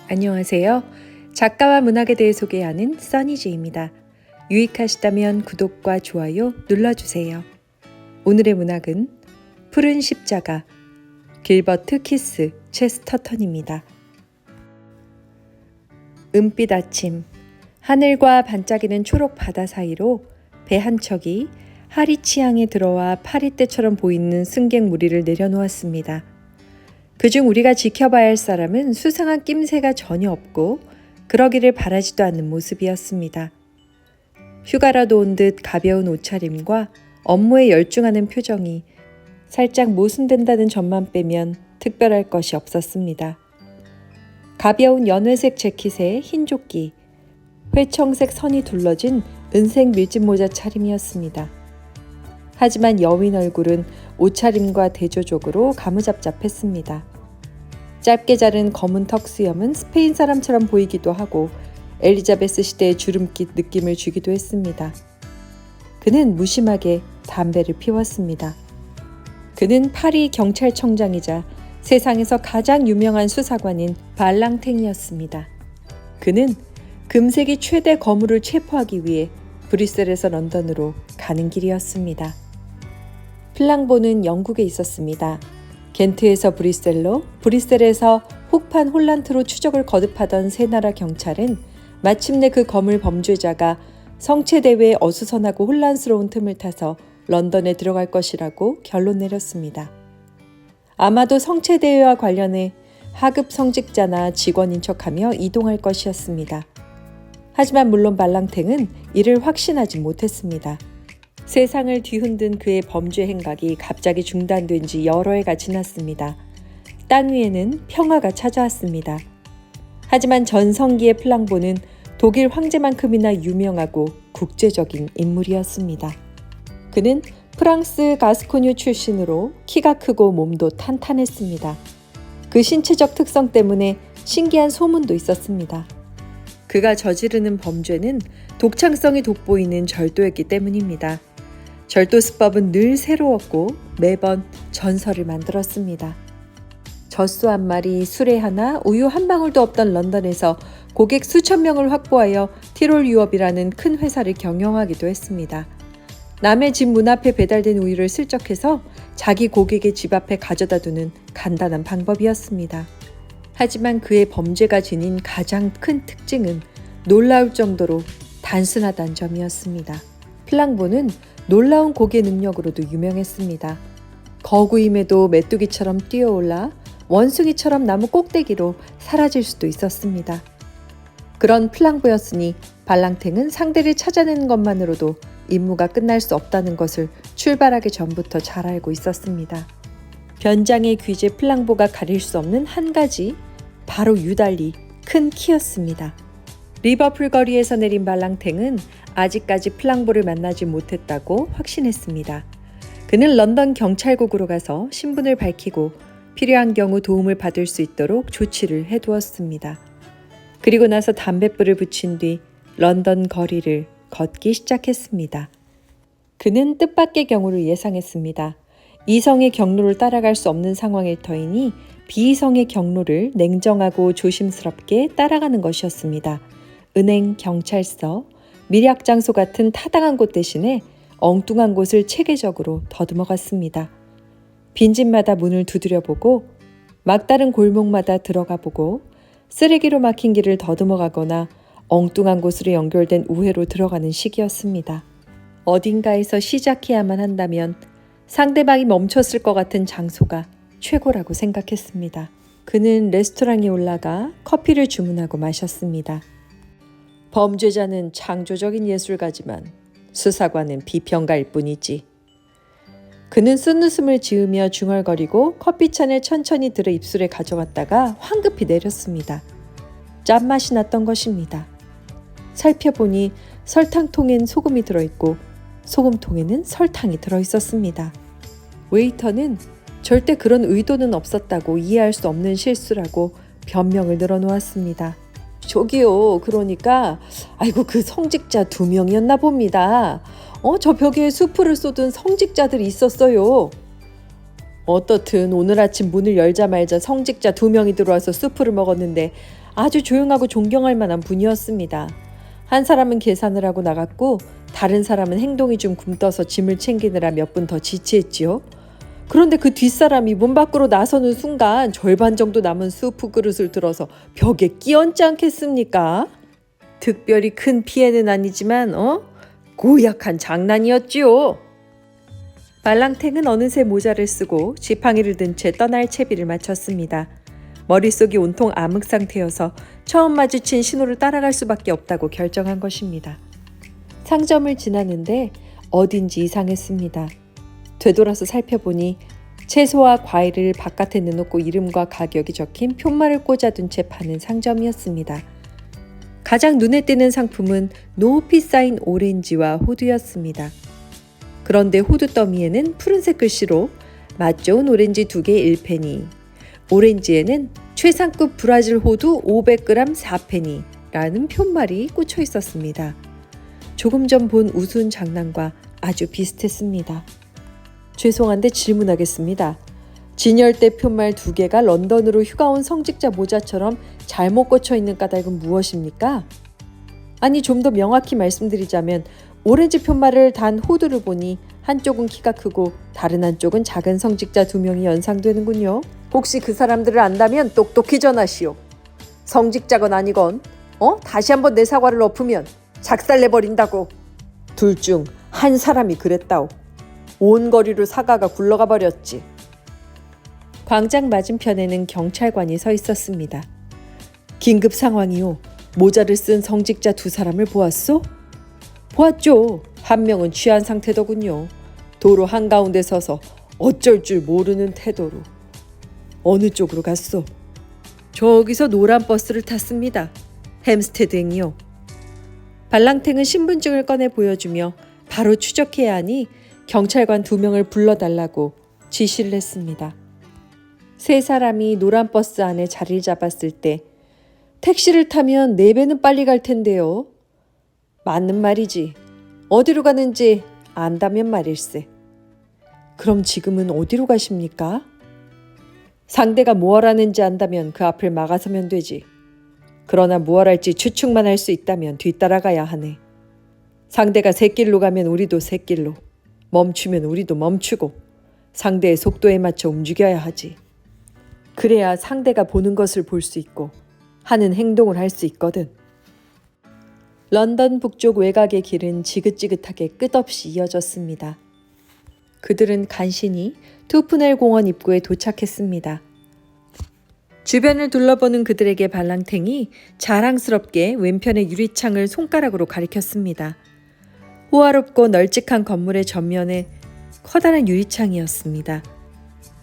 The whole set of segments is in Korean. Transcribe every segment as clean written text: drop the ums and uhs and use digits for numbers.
안녕하세요. 작가와 문학에 대해 소개하는 써니지입니다. 유익하시다면 구독과 좋아요 눌러주세요. 오늘의 문학은 푸른 십자가, 길버트 키스 체스터턴입니다. 은빛 아침, 하늘과 반짝이는 초록 바다 사이로 배 한 척이 하리치항에 들어와 파리떼처럼 보이는 승객 무리를 내려놓았습니다. 그중 우리가 지켜봐야 할 사람은 수상한 낌새가 전혀 없고 그러기를 바라지도 않는 모습이었습니다. 휴가라도 온 듯 가벼운 옷차림과 업무에 열중하는 표정이 살짝 모순된다는 점만 빼면 특별할 것이 없었습니다. 가벼운 연회색 재킷에 흰 조끼, 회청색 선이 둘러진 은색 밀짚 모자 차림이었습니다. 하지만 여윈 얼굴은 옷차림과 대조적으로 가무잡잡했습니다. 짧게 자른 검은 턱 수염은 스페인 사람처럼 보이기도 하고 엘리자베스 시대의 주름깃 느낌을 주기도 했습니다. 그는 무심하게 담배를 피웠습니다. 그는 파리 경찰청장이자 세상에서 가장 유명한 수사관인 발랑탱이었습니다. 그는 금색이 최대 거물을 체포하기 위해 브뤼셀에서 런던으로 가는 길이었습니다. 플랑보는 영국에 있었습니다. 겐트에서 브뤼셀로, 브뤼셀에서 혹판 홀란트로 추적을 거듭하던 세 나라 경찰은 마침내 그 거물 범죄자가 성체대회에 어수선하고 혼란스러운 틈을 타서 런던에 들어갈 것이라고 결론 내렸습니다. 아마도 성체대회와 관련해 하급 성직자나 직원인 척하며 이동할 것이었습니다. 하지만 물론 발랑탱은 이를 확신하지 못했습니다. 세상을 뒤흔든 그의 범죄 행각이 갑자기 중단된 지 여러 해가 지났습니다. 땅 위에는 평화가 찾아왔습니다. 하지만 전성기의 플랑보는 독일 황제만큼이나 유명하고 국제적인 인물이었습니다. 그는 프랑스 가스코뉴 출신으로 키가 크고 몸도 탄탄했습니다. 그 신체적 특성 때문에 신기한 소문도 있었습니다. 그가 저지르는 범죄는 독창성이 돋보이는 절도였기 때문입니다. 절도 수법은 늘 새로웠고 매번 전설을 만들었습니다. 젖소 한 마리, 수레 하나, 우유 한 방울도 없던 런던에서 고객 수천 명을 확보하여 티롤 유업이라는 큰 회사를 경영하기도 했습니다. 남의 집 문 앞에 배달된 우유를 슬쩍해서 자기 고객의 집 앞에 가져다 두는 간단한 방법이었습니다. 하지만 그의 범죄가 지닌 가장 큰 특징은 놀라울 정도로 단순하다는 점이었습니다. 플랑보는 놀라운 고개 능력으로도 유명했습니다. 거구임에도 메뚜기처럼 뛰어올라 원숭이처럼 나무 꼭대기로 사라질 수도 있었습니다. 그런 플랑보였으니 발랑탱은 상대를 찾아내는 것만으로도 임무가 끝날 수 없다는 것을 출발하기 전부터 잘 알고 있었습니다. 변장의 귀재 플랑보가 가릴 수 없는 한 가지, 바로 유달리 큰 키였습니다. 리버풀 거리에서 내린 발랑탱은 아직까지 플랑보를 만나지 못했다고 확신했습니다. 그는 런던 경찰국으로 가서 신분을 밝히고 필요한 경우 도움을 받을 수 있도록 조치를 해두었습니다. 그리고 나서 담뱃불을 붙인 뒤 런던 거리를 걷기 시작했습니다. 그는 뜻밖의 경우를 예상했습니다. 이성의 경로를 따라갈 수 없는 상황일 터이니 비이성의 경로를 냉정하고 조심스럽게 따라가는 것이었습니다. 은행, 경찰서, 밀약 장소 같은 타당한 곳 대신에 엉뚱한 곳을 체계적으로 더듬어 갔습니다. 빈집마다 문을 두드려보고 막다른 골목마다 들어가 보고 쓰레기로 막힌 길을 더듬어 가거나 엉뚱한 곳으로 연결된 우회로 들어가는 시기였습니다. 어딘가에서 시작해야만 한다면 상대방이 멈췄을 것 같은 장소가 최고라고 생각했습니다. 그는 레스토랑에 올라가 커피를 주문하고 마셨습니다. 범죄자는 창조적인 예술가지만 수사관은 비평가일 뿐이지. 그는 쓴웃음을 지으며 중얼거리고 커피잔을 천천히 들어 입술에 가져갔다가 황급히 내렸습니다. 짠맛이 났던 것입니다. 살펴보니 설탕통엔 소금이 들어있고 소금통에는 설탕이 들어있었습니다. 웨이터는 절대 그런 의도는 없었다고 이해할 수 없는 실수라고 변명을 늘어놓았습니다. 저기요, 그러니까 아이고 그 성직자 2명이었나 봅니다. 저 벽에 수프를 쏟은 성직자들이 있었어요. 어떻든 오늘 아침 문을 열자마자 성직자 2명이 들어와서 수프를 먹었는데 아주 조용하고 존경할 만한 분이었습니다. 한 사람은 계산을 하고 나갔고 다른 사람은 행동이 좀 굼떠서 짐을 챙기느라 몇 분 더 지체했지요. 그런데 그 뒷사람이 문 밖으로 나서는 순간 절반 정도 남은 수프 그릇을 들어서 벽에 끼얹지 않겠습니까? 특별히 큰 피해는 아니지만 고약한 장난이었지요. 말랑탱은 어느새 모자를 쓰고 지팡이를 든 채 떠날 채비를 마쳤습니다. 머릿속이 온통 암흑 상태여서 처음 마주친 신호를 따라갈 수밖에 없다고 결정한 것입니다. 상점을 지나는데 어딘지 이상했습니다. 되돌아서 살펴보니 채소와 과일을 바깥에 내놓고 이름과 가격이 적힌 표말을 꽂아둔 채 파는 상점이었습니다. 가장 눈에 띄는 상품은 높이 쌓인 오렌지와 호두였습니다. 그런데 호두 더미에는 푸른색 글씨로 맛 좋은 오렌지 2개 1페니, 오렌지에는 최상급 브라질 호두 500g 4페니라는 표말이 꽂혀 있었습니다. 조금 전 본 우스운 장난과 아주 비슷했습니다. 죄송한데 질문하겠습니다. 진열대 표말 2개가 런던으로 휴가 온 성직자 모자처럼 잘못 꽂혀 있는 까닭은 무엇입니까? 아니, 좀 더 명확히 말씀드리자면 오렌지 표말을 단 호두를 보니 한쪽은 키가 크고 다른 한쪽은 작은 성직자 2명이 연상되는군요. 혹시 그 사람들을 안다면 똑똑히 전하시오. 성직자건 아니건 다시 한번 내 사과를 엎으면 작살내버린다고. 둘 중 한 사람이 그랬다오. 온 거리로 사과가 굴러가 버렸지. 광장 맞은편에는 경찰관이 서 있었습니다. 긴급 상황이요. 모자를 쓴 성직자 2사람을 보았소? 보았죠. 한 명은 취한 상태더군요. 도로 한가운데 서서 어쩔 줄 모르는 태도로. 어느 쪽으로 갔소? 저기서 노란 버스를 탔습니다. 햄스테드행이요. 발랑탱은 신분증을 꺼내 보여주며 바로 추적해야 하니 경찰관 2명을 불러달라고 지시를 했습니다. 3사람이 노란 버스 안에 자리를 잡았을 때 택시를 타면 4배는 빨리 갈 텐데요. 맞는 말이지. 어디로 가는지 안다면 말일세. 그럼 지금은 어디로 가십니까? 상대가 무얼 하는지 안다면 그 앞을 막아서면 되지. 그러나 무얼 할지 추측만 할 수 있다면 뒤따라가야 하네. 상대가 샛길로 가면 우리도 샛길로, 멈추면 우리도 멈추고 상대의 속도에 맞춰 움직여야 하지. 그래야 상대가 보는 것을 볼 수 있고 하는 행동을 할 수 있거든. 런던 북쪽 외곽의 길은 지긋지긋하게 끝없이 이어졌습니다. 그들은 간신히 투프넬 공원 입구에 도착했습니다. 주변을 둘러보는 그들에게 발랑탱이 자랑스럽게 왼편의 유리창을 손가락으로 가리켰습니다. 호화롭고 널찍한 건물의 전면에 커다란 유리창이었습니다.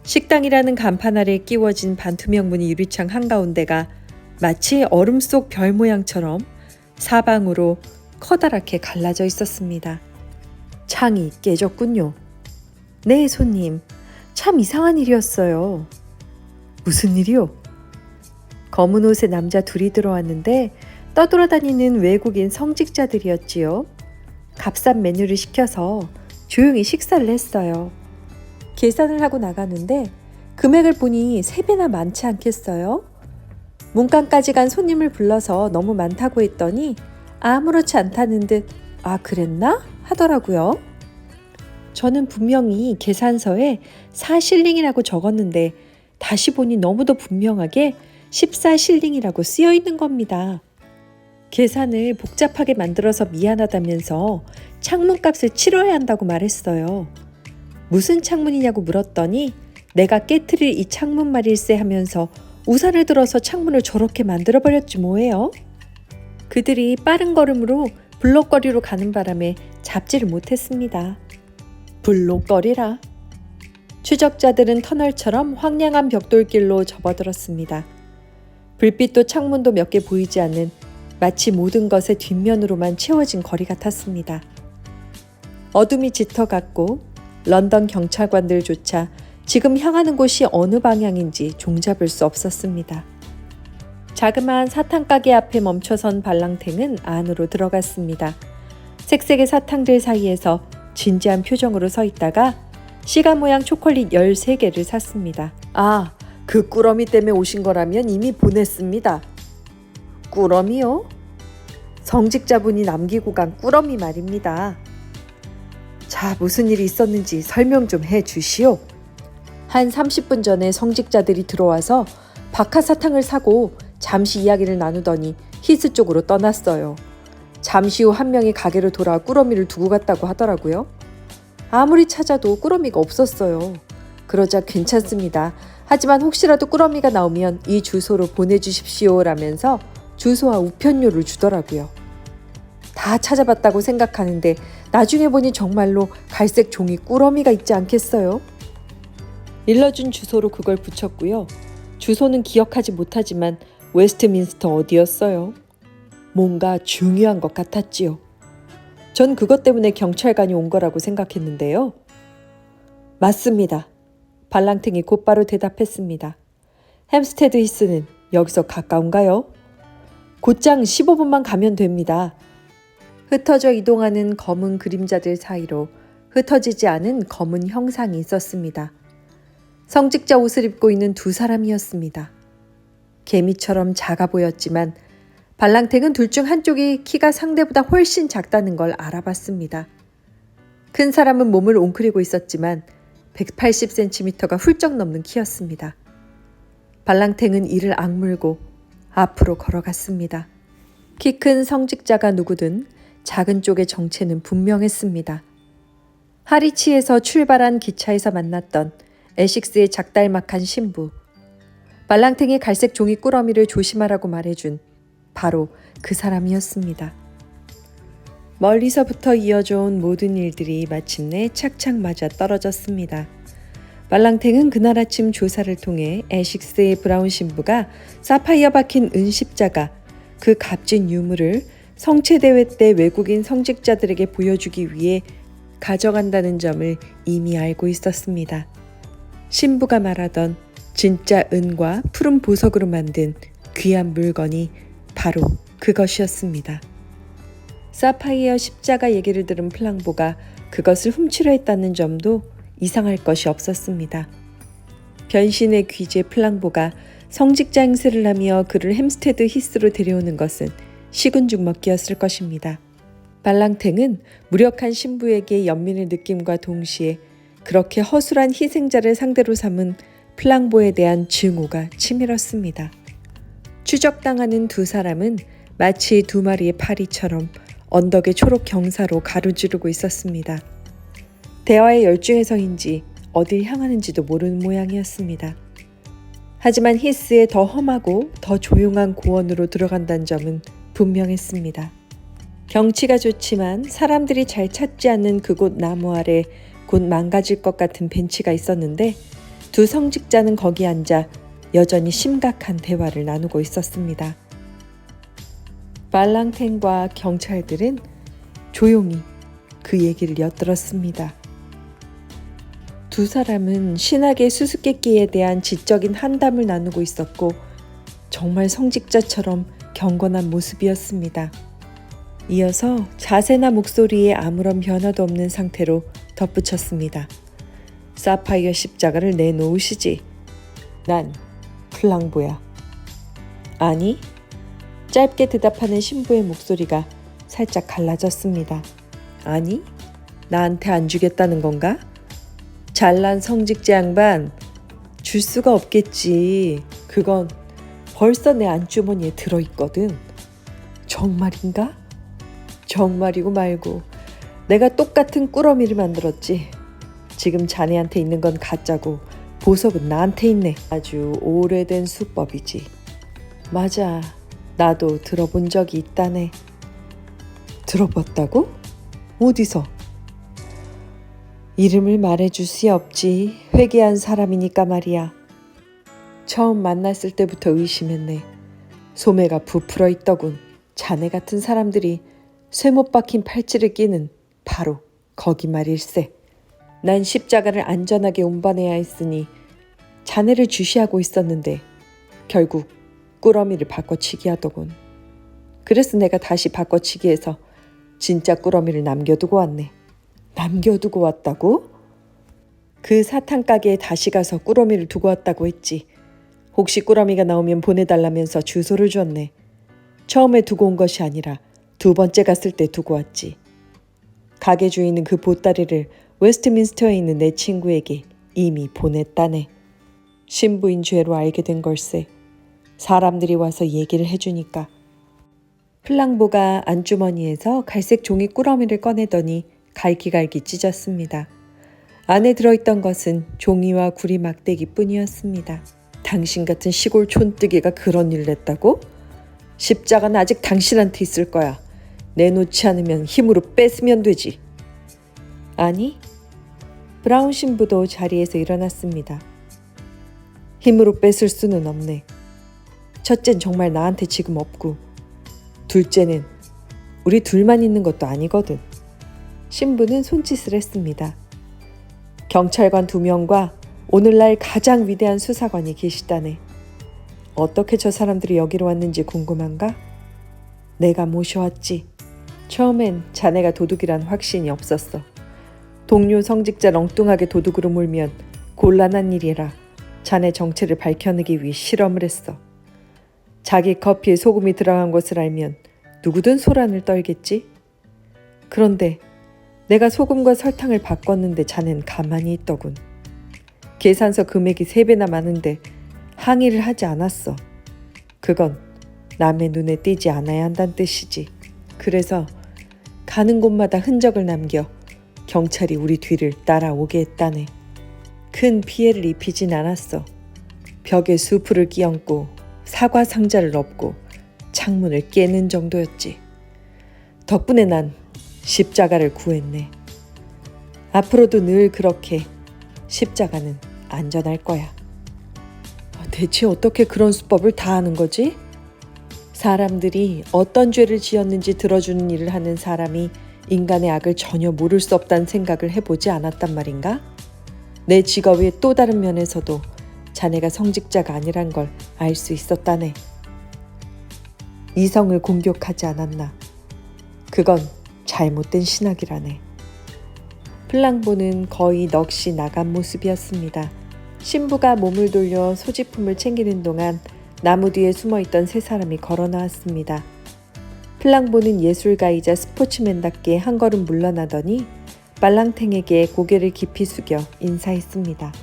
식당이라는 간판 아래 끼워진 반투명 무늬 유리창 한가운데가 마치 얼음 속 별 모양처럼 사방으로 커다랗게 갈라져 있었습니다. 창이 깨졌군요. 네, 손님. 참 이상한 일이었어요. 무슨 일이요? 검은 옷의 남자 둘이 들어왔는데 떠돌아다니는 외국인 성직자들이었지요. 값싼 메뉴를 시켜서 조용히 식사를 했어요. 계산을 하고 나가는데 금액을 보니 3배나 많지 않겠어요? 문간까지 간 손님을 불러서 너무 많다고 했더니 아무렇지 않다는 듯 아, 그랬나? 하더라고요. 저는 분명히 계산서에 4실링이라고 적었는데 다시 보니 너무도 분명하게 14실링이라고 쓰여 있는 겁니다. 계산을 복잡하게 만들어서 미안하다면서 창문값을 치러야 한다고 말했어요. 무슨 창문이냐고 물었더니 내가 깨트릴 이 창문 말일세 하면서 우산을 들어서 창문을 저렇게 만들어버렸지 뭐예요. 그들이 빠른 걸음으로 블록거리로 가는 바람에 잡지를 못했습니다. 블록거리라. 추적자들은 터널처럼 황량한 벽돌길로 접어들었습니다. 불빛도 창문도 몇 개 보이지 않는 마치 모든 것의 뒷면으로만 채워진 거리 같았습니다. 어둠이 짙어갔고 런던 경찰관들조차 지금 향하는 곳이 어느 방향인지 종잡을 수 없었습니다. 자그마한 사탕가게 앞에 멈춰선 발랑탱은 안으로 들어갔습니다. 색색의 사탕들 사이에서 진지한 표정으로 서 있다가 시간 모양 초콜릿 13개를 샀습니다. 아, 그 꾸러미 때문에 오신 거라면 이미 보냈습니다. 꾸러미요? 성직자분이 남기고 간 꾸러미 말입니다. 자, 무슨 일이 있었는지 설명 좀 해주시오. 한 30분 전에 성직자들이 들어와서 박하사탕을 사고 잠시 이야기를 나누더니 히스 쪽으로 떠났어요. 잠시 후 한 명이 가게로 돌아 꾸러미를 두고 갔다고 하더라고요. 아무리 찾아도 꾸러미가 없었어요. 그러자 괜찮습니다. 하지만 혹시라도 꾸러미가 나오면 이 주소로 보내주십시오 라면서 주소와 우편료를 주더라고요. 다 찾아봤다고 생각하는데 나중에 보니 정말로 갈색 종이 꾸러미가 있지 않겠어요? 일러준 주소로 그걸 붙였고요. 주소는 기억하지 못하지만 웨스트민스터 어디였어요? 뭔가 중요한 것 같았지요. 전 그것 때문에 경찰관이 온 거라고 생각했는데요. 맞습니다. 발랑탱이 곧바로 대답했습니다. 햄스테드 히스는 여기서 가까운가요? 곧장 15분만 가면 됩니다. 흩어져 이동하는 검은 그림자들 사이로 흩어지지 않은 검은 형상이 있었습니다. 성직자 옷을 입고 있는 두 사람이었습니다. 개미처럼 작아 보였지만 발랑탱은 둘 중 한쪽이 키가 상대보다 훨씬 작다는 걸 알아봤습니다. 큰 사람은 몸을 웅크리고 있었지만 180cm가 훌쩍 넘는 키였습니다. 발랑탱은 이를 악물고 앞으로 걸어갔습니다. 키 큰 성직자가 누구든 작은 쪽의 정체는 분명했습니다. 하리치에서 출발한 기차에서 만났던 에식스의 작달막한 신부. 발랑탱이 갈색 종이 꾸러미를 조심하라고 말해준 바로 그 사람이었습니다. 멀리서부터 이어져 온 모든 일들이 마침내 착착 맞아 떨어졌습니다. 발랑탱은 그날 아침 조사를 통해 에식스의 브라운 신부가 사파이어 박힌 은십자가, 그 값진 유물을 성체대회 때 외국인 성직자들에게 보여주기 위해 가져간다는 점을 이미 알고 있었습니다. 신부가 말하던 진짜 은과 푸른 보석으로 만든 귀한 물건이 바로 그것이었습니다. 사파이어 십자가 얘기를 들은 플랑보가 그것을 훔치려 했다는 점도 이상할 것이 없었습니다. 변신의 귀재 플랑보가 성직자 행세를 하며 그를 햄스테드 히스로 데려오는 것은 식은 죽 먹기였을 것입니다. 발랑탱은 무력한 신부에게 연민의 느낌과 동시에 그렇게 허술한 희생자를 상대로 삼은 플랑보에 대한 증오가 치밀었습니다. 추적당하는 두 사람은 마치 두 마리의 파리처럼 언덕의 초록 경사로 가로지르고 있었습니다. 대화에 열중해서인지 어딜 향하는지도 모르는 모양이었습니다. 하지만 히스의 더 험하고 더 조용한 고원으로 들어간다는 점은 분명했습니다. 경치가 좋지만 사람들이 잘 찾지 않는 그곳 나무 아래 곧 망가질 것 같은 벤치가 있었는데 두 성직자는 거기 앉아 여전히 심각한 대화를 나누고 있었습니다. 발랑탱과 경찰들은 조용히 그 얘기를 엿들었습니다. 두 사람은 신학의 수수께끼에 대한 지적인 한담을 나누고 있었고 정말 성직자처럼 경건한 모습이었습니다. 이어서 자세나 목소리에 아무런 변화도 없는 상태로 덧붙였습니다. 사파이어 십자가를 내놓으시지. 난 플랑보야. 아니? 짧게 대답하는 신부의 목소리가 살짝 갈라졌습니다. 아니? 나한테 안 주겠다는 건가? 잘난 성직자 양반, 줄 수가 없겠지. 그건 벌써 내 안주머니에 들어있거든. 정말인가? 정말이고 말고 내가 똑같은 꾸러미를 만들었지. 지금 자네한테 있는 건 가짜고 보석은 나한테 있네. 아주 오래된 수법이지. 맞아. 나도 들어본 적이 있다네. 들어봤다고? 어디서? 이름을 말해줄 수 없지. 회개한 사람이니까 말이야. 처음 만났을 때부터 의심했네. 소매가 부풀어 있더군. 자네 같은 사람들이 쇠못 박힌 팔찌를 끼는 바로 거기 말일세. 난 십자가를 안전하게 운반해야 했으니 자네를 주시하고 있었는데 결국 꾸러미를 바꿔치기 하더군. 그래서 내가 다시 바꿔치기 해서 진짜 꾸러미를 남겨두고 왔네. 남겨두고 왔다고? 그 사탕 가게에 다시 가서 꾸러미를 두고 왔다고 했지. 혹시 꾸러미가 나오면 보내달라면서 주소를 줬네. 처음에 두고 온 것이 아니라 두 번째 갔을 때 두고 왔지. 가게 주인은 그 보따리를 웨스트민스터에 있는 내 친구에게 이미 보냈다네. 신부인 죄로 알게 된 걸세. 사람들이 와서 얘기를 해주니까. 플랑보가 안주머니에서 갈색 종이 꾸러미를 꺼내더니 갈기갈기 찢었습니다. 안에 들어있던 것은 종이와 구리 막대기 뿐이었습니다. 당신 같은 시골 촌뜨기가 그런 일을 했다고? 십자가는 아직 당신한테 있을 거야. 내놓지 않으면 힘으로 뺏으면 되지. 아니, 브라운 신부도 자리에서 일어났습니다. 힘으로 뺏을 수는 없네. 첫째는 정말 나한테 지금 없고, 둘째는 우리 둘만 있는 것도 아니거든. 신부는 손짓을 했습니다. 경찰관 2명과 오늘날 가장 위대한 수사관이 계시다네. 어떻게 저 사람들이 여기로 왔는지 궁금한가? 내가 모셔왔지. 처음엔 자네가 도둑이란 확신이 없었어. 동료 성직자를 엉뚱하게 도둑으로 몰면 곤란한 일이라 자네 정체를 밝혀내기 위해 실험을 했어. 자기 커피에 소금이 들어간 것을 알면 누구든 소란을 떨겠지? 그런데 내가 소금과 설탕을 바꿨는데 자넨 가만히 있더군. 계산서 금액이 3배나 많은데 항의를 하지 않았어. 그건 남의 눈에 띄지 않아야 한다는 뜻이지. 그래서 가는 곳마다 흔적을 남겨 경찰이 우리 뒤를 따라오게 했다네. 큰 피해를 입히진 않았어. 벽에 수풀을 끼얹고 사과 상자를 엎고 창문을 깨는 정도였지. 덕분에 난 십자가를 구했네. 앞으로도 늘 그렇게 십자가는 안전할 거야. 대체 어떻게 그런 수법을 다 아는 거지? 사람들이 어떤 죄를 지었는지 들어주는 일을 하는 사람이 인간의 악을 전혀 모를 수 없다는 생각을 해보지 않았단 말인가? 내 직업의 또 다른 면에서도 자네가 성직자가 아니란 걸 알 수 있었다네. 이성을 공격하지 않았나? 그건 잘못된 신학이라네. 플랑보는 거의 넋이 나간 모습이었습니다. 신부가 몸을 돌려 소지품을 챙기는 동안 나무 뒤에 숨어있던 3사람이 걸어 나왔습니다. 플랑보는 예술가이자 스포츠맨답게 한 걸음 물러나더니 빨랑탱에게 고개를 깊이 숙여 인사했습니다.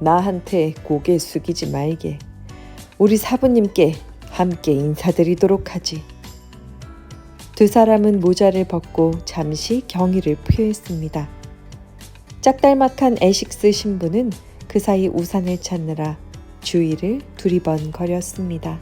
나한테 고개 숙이지 말게. 우리 사부님께 함께 인사드리도록 하지. 2사람은 모자를 벗고 잠시 경의를 표했습니다. 짝달막한 에식스 신부는 그 사이 우산을 찾느라 주위를 두리번거렸습니다.